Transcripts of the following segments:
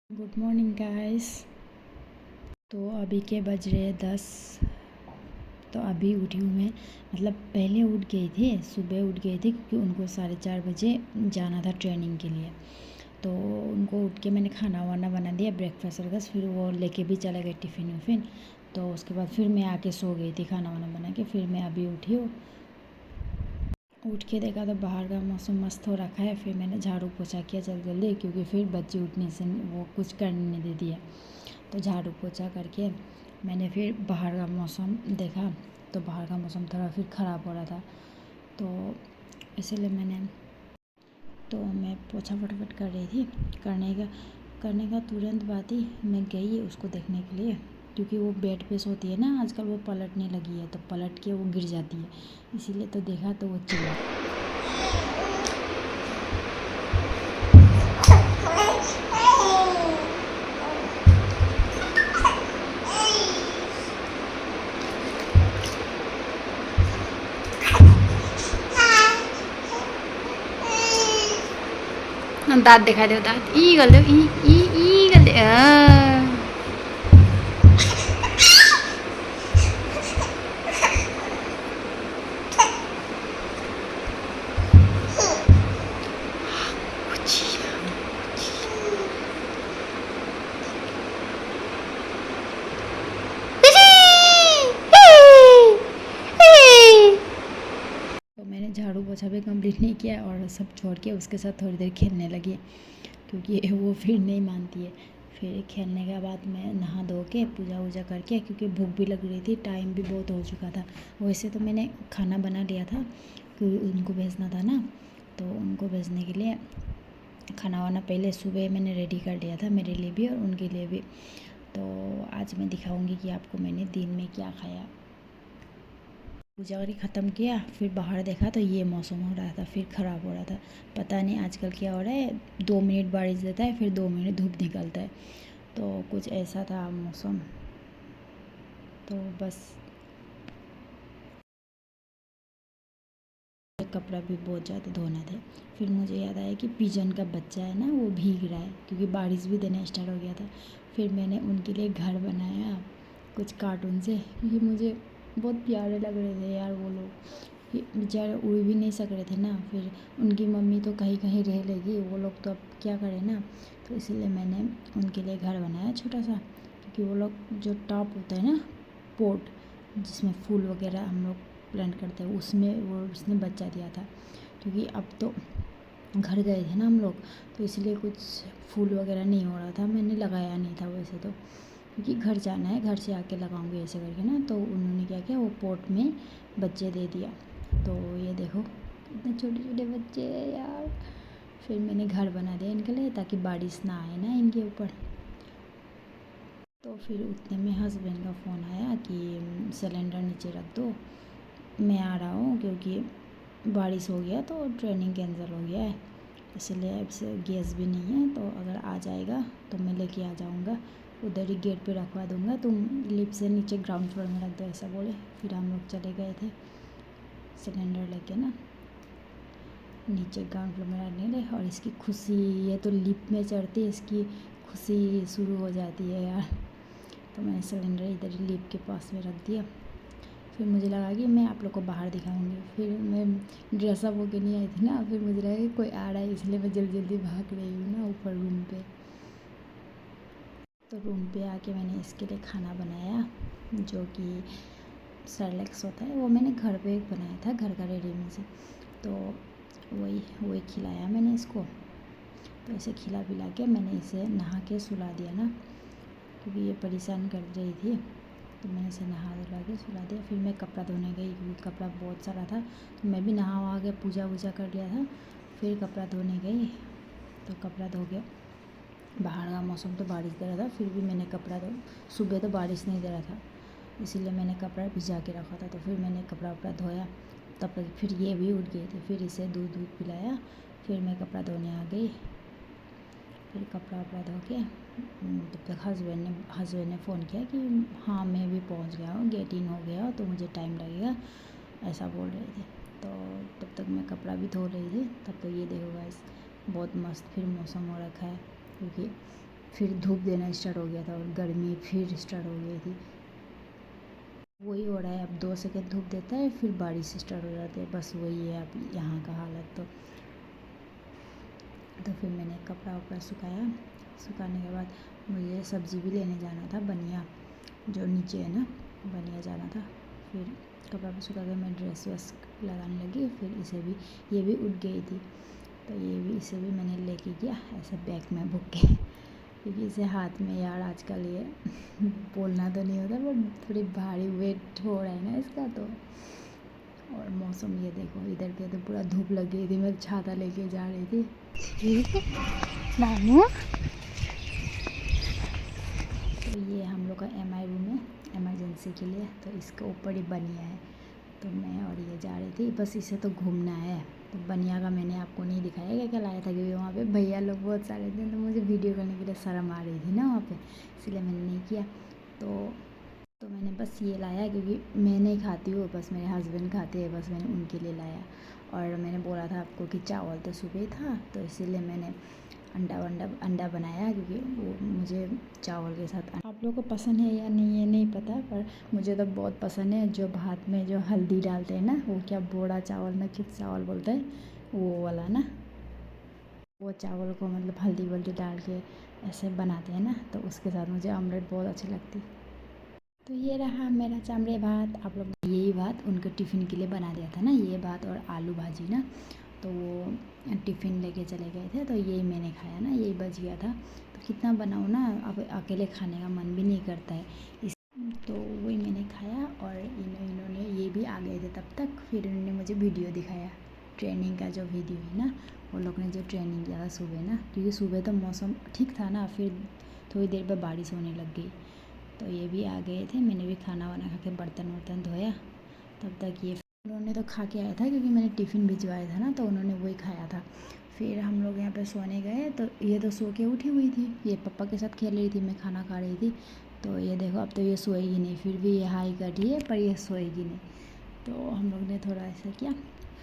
Good morning guys. तो अभी के बज रहे 10। तो अभी उठी हूँ मैं, मतलब पहले उठ गई थी, सुबह उठ गई थी क्योंकि उनको 4:30 बजे जाना था ट्रेनिंग के लिए। तो उनको उठ के मैंने खाना वाना बना दिया, ब्रेकफास्ट वगैरह, फिर वो लेके भी चला गया टिफ़िन विफ़िन। तो उसके बाद फिर मैं आके सो गई थी खाना वाना बना के। फिर मैं अभी उठी हूँ, उठ के देखा तो बाहर का मौसम मस्त हो रखा है। फिर मैंने झाड़ू पोछा किया जल्दी जल्दी, क्योंकि फिर बच्चे उठने से वो कुछ करने नहीं देती है। तो झाड़ू पोछा करके मैंने फिर बाहर का मौसम देखा, तो बाहर का मौसम थोड़ा फिर ख़राब हो रहा था। तो इसीलिए तो मैं पोछा फटाफट कर रही थी। करने का तुरंत बाद ही मैं गई उसको देखने के लिए, क्योंकि वो बेड पे सोती है ना आजकल, वो पलटने लगी है, तो पलट के वो गिर जाती है। इसीलिए तो देखा तो वो चिल्ला। दाँत दिखा दो, दाँत ई गल दो, ई गल दे। तो मैंने झाड़ू पोछा भी कंप्लीट नहीं किया और सब छोड़ के उसके साथ थोड़ी देर खेलने लगी, क्योंकि वो फिर नहीं मानती है। फिर खेलने के बाद मैं नहा धो के पूजा वूजा करके, क्योंकि भूख भी लग रही थी, टाइम भी बहुत हो चुका था। वैसे तो मैंने खाना बना लिया था क्योंकि उनको भेजना था ना, तो उनको भेजने के लिए खाना वाना पहले सुबह मैंने रेडी कर लिया था, मेरे लिए भी और उनके लिए भी। तो आज मैं दिखाऊंगी कि आपको मैंने दिन में क्या खाया। पूजा करके ख़त्म किया, फिर बाहर देखा तो ये मौसम हो रहा था, फिर ख़राब हो रहा था। पता नहीं आजकल क्या हो रहा है, 2 मिनट बारिश देता है, फिर 2 मिनट धूप निकलता है। तो कुछ ऐसा था मौसम। तो बस कपड़ा भी बहुत ज़्यादा धोना थे। फिर मुझे याद आया कि पिजन का बच्चा है ना, वो भीग रहा है, क्योंकि बारिश भी देना स्टार्ट हो गया था। फिर मैंने उनके लिए घर बनाया कुछ कार्टून से, क्योंकि मुझे बहुत प्यारे लग रहे थे यार वो लोग। बेचारे उड़ भी नहीं सक रहे थे ना, फिर उनकी मम्मी तो कहीं कहीं रह लेगी, वो लोग तो अब क्या करें ना। तो इसीलिए मैंने उनके लिए घर बनाया छोटा सा, क्योंकि वो लोग जो टॉप होता है ना, पोट जिसमें फूल वगैरह हम लोग प्लांट करते हैं, उसमें वो उसने बच्चा दिया था। क्योंकि अब तो घर गए थे ना हम लोग, तो इसलिए कुछ फूल वगैरह नहीं हो रहा था, मैंने लगाया नहीं था वैसे तो, क्योंकि घर जाना है, घर से आके लगाऊंगी ऐसे करके ना। तो उन्होंने क्या किया, वो पोट में बच्चे दे दिया। तो ये देखो इतने छोटे छोटे बच्चे हैं यार। फिर मैंने घर बना दिया इनके लिए, ताकि बारिश ना आए ना इनके ऊपर। तो फिर उतने में हस्बैंड का फ़ोन आया कि सिलेंडर नीचे रख दो, मैं आ रहा हूँ, क्योंकि बारिश हो गया तो ट्रेनिंग कैंसिल हो गया है, इसलिए अब से गैस भी नहीं है। तो अगर आ जाएगा तो मैं लेके आ जाऊँगा, उधर ही गेट पे रखवा दूँगा, तुम लिफ्ट से नीचे ग्राउंड फ्लोर में रख दो, ऐसा बोले। फिर हम लोग चले गए थे सिलेंडर लेके ना नीचे ग्राउंड फ्लोर में रखने ले। और इसकी खुशी, ये तो लिफ्ट में चढ़ती है, इसकी खुशी शुरू हो जाती है यार। तो मैंने सिलेंडर इधर ही लिफ्ट के पास में रख दिया। फिर मुझे लगा कि मैं आप लोग को बाहर दिखाऊंगी। फिर मैं ड्रेसअप होके नहीं आई थी ना, फिर मुझे लगा कि कोई आ रहा है, इसलिए मैं जल्दी जल्दी भाग रही हूँ ना ऊपर रूम पे। तो रूम पे आके मैंने इसके लिए खाना बनाया, जो कि सेरेलैक्स होता है, वो मैंने घर पे बनाया था, घर का रेडीमेड से। तो वही वही खिलाया मैंने इसको। तो ऐसे खिला पिला के मैंने इसे नहा के सुला दिया ना, क्योंकि ये परेशान कर रही थी। तो मैंने इसे नहा धुला के सुला दिया। फिर मैं कपड़ा धोने गई, क्योंकि कपड़ा बहुत सारा था, तो मैं भी नहा वहा के पूजा वूजा कर लिया था। फिर कपड़ा धोने गई, तो कपड़ा धो के, बाहर का मौसम तो बारिश दे रहा था, फिर भी मैंने कपड़ा धो, सुबह तो बारिश नहीं दे रहा था, इसीलिए मैंने कपड़ा भिजा के रखा था। तो फिर मैंने कपड़ा वपड़ा धोया, तब तक फिर ये भी उठ गई थी। फिर इसे दूध दूध पिलाया, फिर मैं कपड़ा धोने आ गई। फिर कपड़ा वपड़ा धो के तब तक हस्बैंड ने फ़ोन किया कि हाँ मैं भी पहुंच गया हूँ, गेट इन हो गया हो, तो मुझे टाइम लगेगा, ऐसा बोल रहे थे। तो तब तक मैं कपड़ा भी धो रही थी। तब तो ये देखो गाइस, बहुत मस्त फिर मौसम हो रखा है, क्योंकि फिर धूप देना स्टार्ट हो गया था और गर्मी फिर स्टार्ट हो गई थी। वही हो रहा है, अब 2 सेकंड धूप देता है फिर बारिश स्टार्ट हो जाती है, बस वही है अब यहाँ का हालत। तो फिर मैंने कपड़ा वपड़ा सुखाया। सुखाने के बाद मुझे सब्ज़ी भी लेने जाना था, बनिया जो नीचे है ना, बनिया जाना था। फिर कपड़ा भी सुखा के मैं ड्रेस वेस लगाने लगी। फिर ये भी उठ गई थी, तो इसे भी मैंने लेके गया ऐसे बैग में बुक के, क्योंकि इसे हाथ में यार आजकल ये बोलना तो नहीं होता पर थोड़ी भारी वेट हो रहा है ना इसका। तो और मौसम ये देखो, इधर के तो पूरा धूप लग गई थी, मैं छाता लेके जा रही थी मामू। तो ये हम लोग का MI रूम है इमरजेंसी के लिए, तो इसके ऊपर ही बनिया है। तो मैं और ये जा रही थी, बस इसे तो घूमना है। तो बनिया का मैंने आपको नहीं दिखाया क्या क्या लाया था, क्योंकि वहाँ पे भैया लोग बहुत सारे थे, तो मुझे वीडियो करने के लिए शर्म आ रही थी ना वहाँ पे, इसलिए मैंने नहीं किया। तो मैंने बस ये लाया, क्योंकि मैं नहीं खाती हूँ, बस मेरे हस्बैंड खाते हैं, बस मैंने उनके लिए लाया। और मैंने बोला था आपको कि चावल तो सुबह ही था, तो इसीलिए मैंने अंडा बनाया, क्योंकि वो मुझे चावल के साथ। आप लोगों को पसंद है या नहीं ये नहीं पता, पर मुझे तो बहुत पसंद है। जो भात में जो हल्दी डालते हैं ना, वो क्या बोड़ा चावल ना किस चावल बोलते हैं, वो वाला ना, वो चावल को मतलब हल्दी वल्दी डाल के ऐसे बनाते हैं ना, तो उसके साथ मुझे ऑमलेट बहुत अच्छी लगती। तो ये रहा मेरा चामड़े भात। आप लोग यही भात उनके टिफ़िन के लिए बना दिया था ना, ये भात और आलू भाजी ना, तो वो टिफ़िन लेके चले गए थे, तो यही मैंने खाया ना, यही बच गया था। तो कितना बनाऊँ ना, अब अकेले खाने का मन भी नहीं करता है इस, तो वही मैंने खाया। और इन्होंने ये भी आ गए थे तब तक, फिर इन्होंने मुझे वीडियो दिखाया ट्रेनिंग का, जो वीडियो है ना, वो लोग ने जो ट्रेनिंग किया था सुबह ना, क्योंकि सुबह तो मौसम ठीक था ना, फिर थोड़ी देर बाद बारिश होने लग गई। तो ये भी आ गए थे, मैंने भी खाना वाना खा के बर्तन वर्तन धोया। तब तक ये उन्होंने तो खा के आया था, क्योंकि मैंने टिफ़िन भिजवाया था ना, तो उन्होंने वही खाया था। फिर हम लोग यहाँ पे सोने गए, तो ये तो सो के उठी हुई थी, ये पापा के साथ खेल रही थी, मैं खाना खा रही थी। तो ये देखो अब तो ये सोएगी नहीं, फिर भी ये हाई कर रही है, पर ये सोएगी नहीं। तो हम लोग ने थोड़ा ऐसा किया,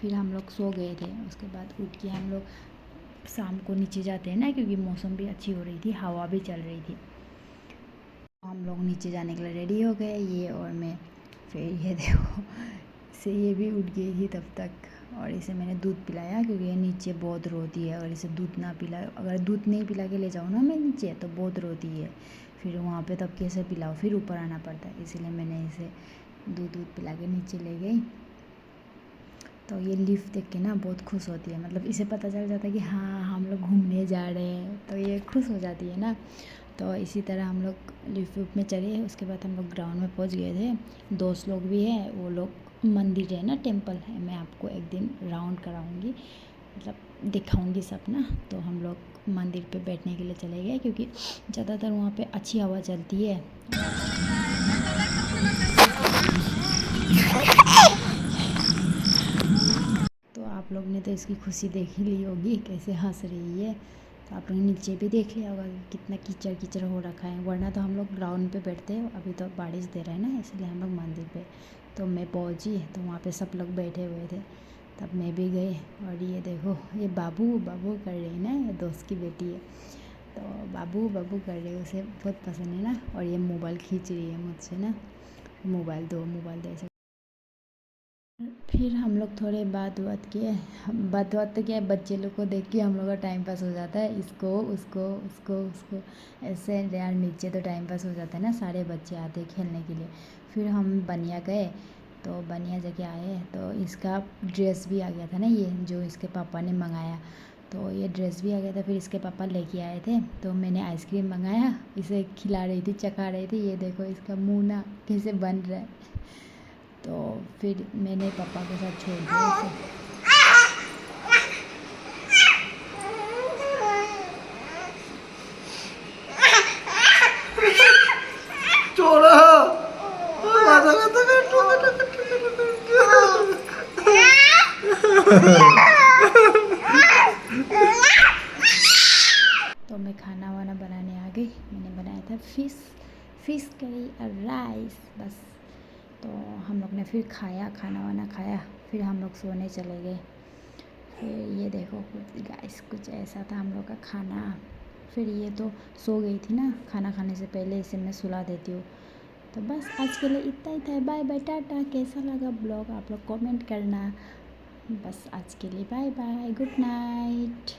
फिर हम लोग सो गए थे। उसके बाद उठ के हम लोग शाम को नीचे जाते हैं ना, क्योंकि मौसम भी अच्छी हो रही थी, हवा भी चल रही थी। हम लोग नीचे जाने के लिए रेडी हो गए, ये और मैं। फिर ये देखो से ये भी उठ गई थी तब तक, और इसे मैंने दूध पिलाया, क्योंकि ये नीचे बहुत रोती है। अगर इसे दूध ना पिला, अगर दूध नहीं पिला के ले जाऊँ ना मैं नीचे, तो बहुत रोती है। फिर वहाँ पे तब कैसे पिलाओ, फिर ऊपर आना पड़ता है, इसीलिए मैंने इसे दूध पिला के नीचे ले गई। तो ये लिफ्ट देख के ना बहुत खुश होती है, मतलब इसे पता चल जाता है कि हाँ हम लोग घूमने जा रहे हैं, तो ये खुश हो जाती है ना। तो इसी तरह हम लोग लिफ्ट में चढ़े। उसके बाद हम लोग ग्राउंड में पहुंच गए थे। दोस्त लोग भी हैं, वो लोग मंदिर है ना, टेंपल है, मैं आपको एक दिन राउंड कराऊंगी, मतलब दिखाऊंगी सब ना। तो हम लोग मंदिर पे बैठने के लिए चले गए, क्योंकि ज़्यादातर वहाँ पे अच्छी हवा चलती है। तो आप लोग ने तो इसकी खुशी देख ही ली होगी, कैसे हंस रही है। तो आप लोग नीचे भी देख लिया होगा कि कितना कीचड़ कीचड़ हो रखा है, वरना तो हम लोग ग्राउंड पे बैठते हैं। अभी तो बारिश दे रहा है ना, इसलिए हम लोग मंदिर पे। तो मैं पहुंची, तो वहाँ पे सब लोग बैठे हुए थे, तब मैं भी गई। और ये देखो, ये बाबू बाबू कर रही है ना, ये दोस्त की बेटी है, तो बाबू बाबू कर रही है, उसे बहुत पसंद है ना। और ये मोबाइल खींच रही है मुझसे ना, मोबाइल दो ऐसे। फिर हम लोग थोड़े बात तो क्या है, बच्चे लोग को देख के हम लोग का टाइम पास हो जाता है, इसको उसको उसको उसको ऐसे यार। नीचे तो टाइम पास हो जाता है ना, सारे बच्चे आते हैं खेलने के लिए। फिर हम बनिया गए, तो बनिया जगह आए, तो इसका ड्रेस भी आ गया था ना, ये जो इसके पापा ने मंगाया, तो ये ड्रेस भी आ गया था। फिर इसके पापा लेके आए थे, तो मैंने आइसक्रीम मंगाया, इसे खिला रही थी, चखा रही थी। ये देखो इसका मुँह ना कैसे बन रहा है। तो फिर मैंने पापा के साथ छोड़ दिया उसे। छोड़ो माता माता बैठो बैठो तो मैं खाना वाना बनाने आ गई। मैंने बनाया था फिश करी और राइस बस। तो हम लोग ने फिर खाया, खाना वाना खाया, फिर हम लोग सोने चले गए। फिर ये देखो कुछ गाइस, कुछ ऐसा था हम लोग का खाना। फिर ये तो सो गई थी ना, खाना खाने से पहले इसे मैं सुला देती हूँ। तो बस आज के लिए इतना ही था। Bye bye, tata. कैसा लगा ब्लॉग आप लोग कमेंट करना। बस आज के लिए बाय बाय, गुड नाइट।